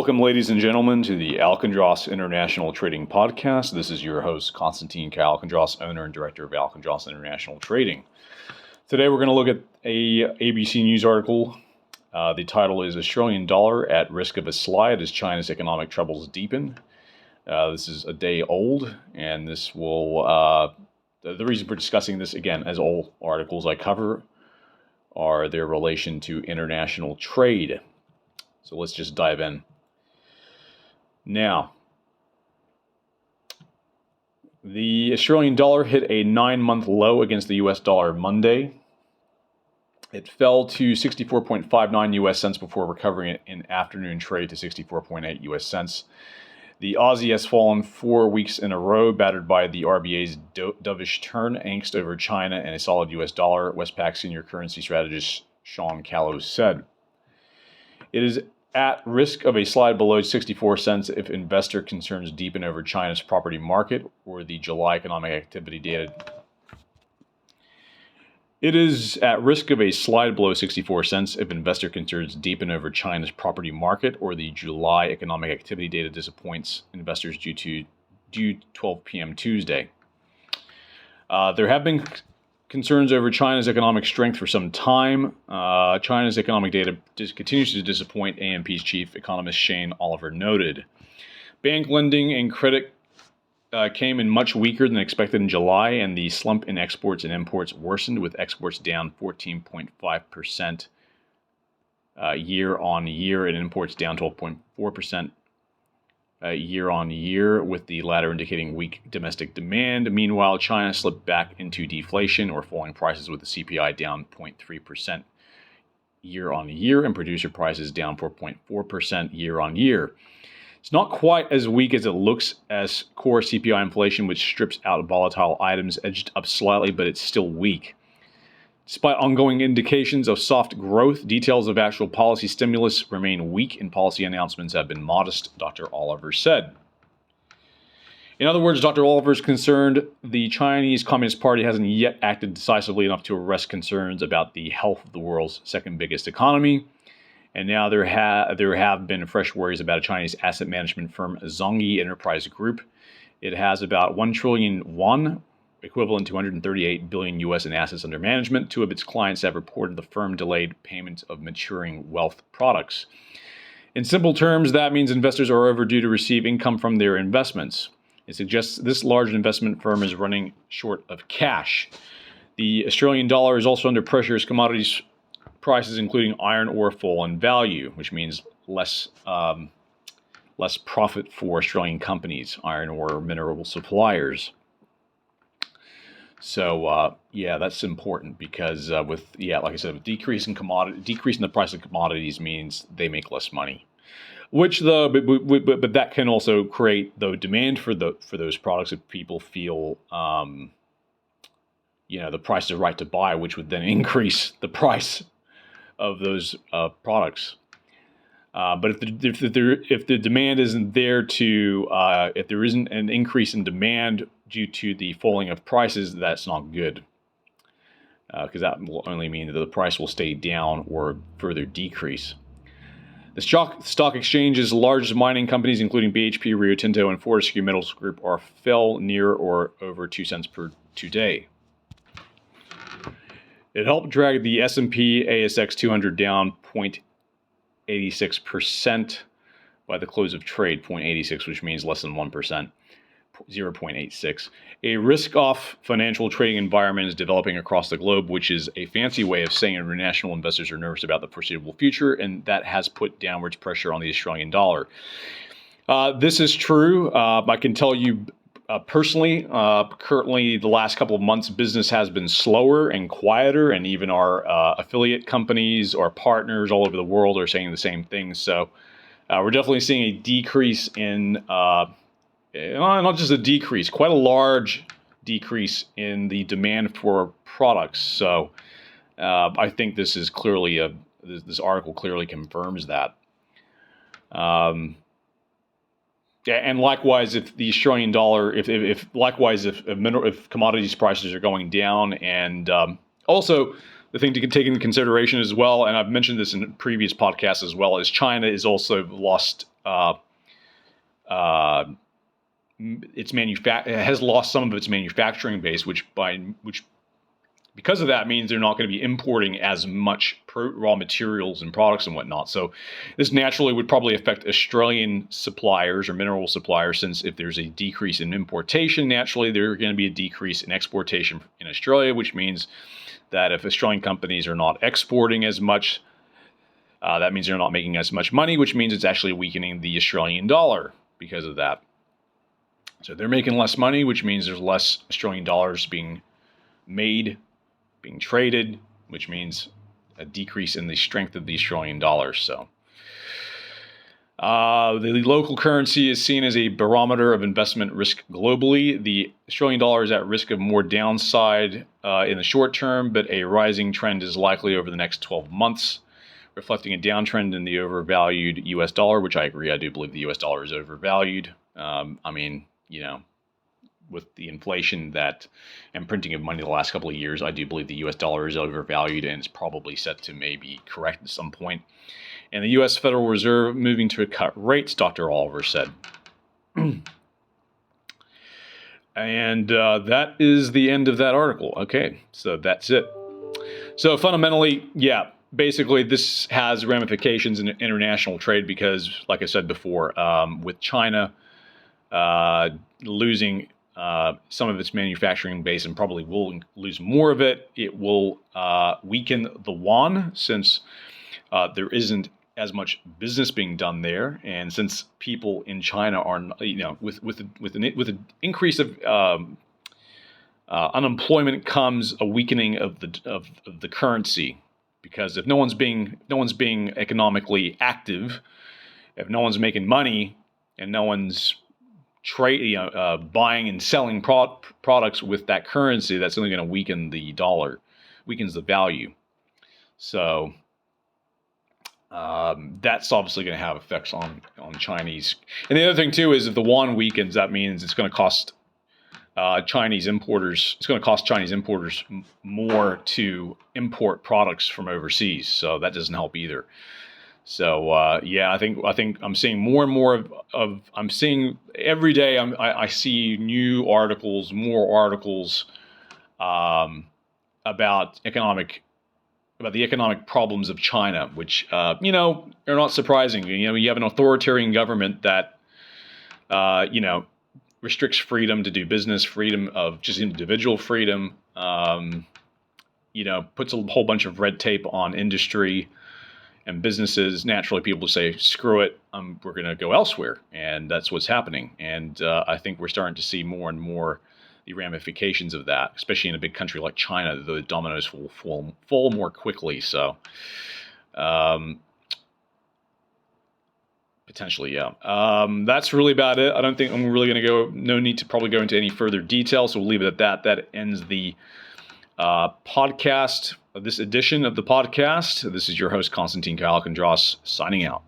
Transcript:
Welcome, ladies and gentlemen, to the Alcandros International Trading Podcast. This is your host, Konstantin K. Alcandros, owner and director of Alcandros International Trading. Today, we're going to look at a ABC News article. The title is Australian Dollar at Risk of a Slide as China's Economic Troubles Deepen. This is a day old, and this will, the reason for discussing this, again, as all articles I cover, are their relation to international trade. So let's just dive in. Now, the Australian dollar hit a 9-month low against the US dollar Monday. It fell to 64.59 US cents before recovering in afternoon trade to 64.8 US cents. The Aussie has fallen 4 weeks in a row, battered by the RBA's dovish turn, angst over China, and a solid US dollar, Westpac senior currency strategist Sean Callow said. It is at risk of a slide below 64 cents if investor concerns deepen over China's property market or the July economic activity data. It is at risk of a slide below 64 cents if investor concerns deepen over China's property market or the July economic activity data disappoints investors due 12 p.m. Tuesday. There have been concerns over China's economic strength for some time. China's economic data continues to disappoint, AMP's chief economist Shane Oliver noted. Bank lending and credit came in much weaker than expected in July, and the slump in exports and imports worsened, with exports down 14.5% year on year and imports down 12.4% year on year, with the latter indicating weak domestic demand. Meanwhile, China slipped back into deflation or falling prices, with the CPI down 0.3% year on year and producer prices down 4.4% year on year. It's not quite as weak as it looks, as core CPI inflation, which strips out volatile items, edged up slightly, but it's still weak. Despite ongoing indications of soft growth, details of actual policy stimulus remain weak and policy announcements have been modest, Dr. Oliver said. In other words, Dr. Oliver is concerned the Chinese Communist Party hasn't yet acted decisively enough to arrest concerns about the health of the world's second biggest economy. And now there have been fresh worries about a Chinese asset management firm, Zhongyi Enterprise Group. It has about 1 trillion won, equivalent to 138 billion US in assets under management. Two of its clients have reported the firm delayed payment of maturing wealth products. In simple terms, that means investors are overdue to receive income from their investments. It suggests this large investment firm is running short of cash. The Australian dollar is also under pressure as commodities prices, including iron ore, fall in value, which means less profit for Australian companies, iron ore mineral suppliers. So that's important because like I said, with decrease in the price of commodities means they make less money. But that can also create the demand for those products if people feel the price is right to buy, which would then increase the price of those products. But if the demand isn't there if there isn't an increase in demand due to the falling of prices, that's not good, because that will only mean that the price will stay down or further decrease. The stock exchange's largest mining companies, including BHP, Rio Tinto, and Fortescue Metals Group, fell near or over 2 cents per today. It helped drag the S&P ASX 200 down 0.86% by the close of trade, 0.86, which means less than 1%, 0.86. A risk-off financial trading environment is developing across the globe, which is a fancy way of saying international investors are nervous about the foreseeable future, and that has put downwards pressure on the Australian dollar. This is true. I can tell you personally, currently the last couple of months, business has been slower and quieter, and even our affiliate companies or partners all over the world are saying the same thing. So we're definitely seeing a decrease in, not just a decrease, quite a large decrease in the demand for products. So I think this is clearly this article clearly confirms that. And likewise, if the Australian dollar, if commodities prices are going down, and also the thing to take into consideration as well, and I've mentioned this in previous podcasts as well, is China has also lost has lost some of its manufacturing base, which because of that means they're not going to be importing as much raw materials and products and whatnot. So this naturally would probably affect Australian suppliers or mineral suppliers, since if there's a decrease in importation, naturally there's going to be a decrease in exportation in Australia, which means that if Australian companies are not exporting as much, that means they're not making as much money, which means it's actually weakening the Australian dollar because of that. So they're making less money, which means there's less Australian dollars being made, being traded, which means a decrease in the strength of the Australian dollar. So the local currency is seen as a barometer of investment risk globally. The Australian dollar is at risk of more downside in the short term, but a rising trend is likely over the next 12 months, reflecting a downtrend in the overvalued US dollar, which I agree. I do believe the US dollar is overvalued. With the inflation that and printing of money the last couple of years, I do believe the US dollar is overvalued, and it's probably set to maybe correct at some point. And the US Federal Reserve moving to cut rates, Dr. Oliver said. And that is the end of that article. Okay, so that's it. So fundamentally, yeah, basically this has ramifications in international trade because, like I said before, with China losing some of its manufacturing base and probably will lose more of it, it will weaken the yuan, since there isn't as much business being done there, and since people in China are, with an increase of unemployment comes a weakening of the currency, because if no one's being economically active, if no one's making money and no one's buying and selling products with that currency, that's only going to weaken the dollar, weakens the value. So that's obviously going to have effects on Chinese. And the other thing too is if the yuan weakens, that means it's going to cost Chinese importers. It's going to cost Chinese importers more to import products from overseas. So that doesn't help either. So yeah, I think I'm seeing more and more of I'm seeing every day. I see new articles, more articles about the economic problems of China, which are not surprising. You have an authoritarian government that restricts freedom to do business, freedom of just individual freedom. Puts a whole bunch of red tape on industry and businesses. Naturally, people say, screw it, we're going to go elsewhere. And that's what's happening. And I think we're starting to see more and more the ramifications of that, especially in a big country like China. The dominoes will fall more quickly. So potentially, yeah. That's really about it. I don't think I'm really going to no need to probably go into any further detail. So we'll leave it at that. That ends the podcast, this edition of the podcast. This is your host, Konstantin Kalakandros, signing out.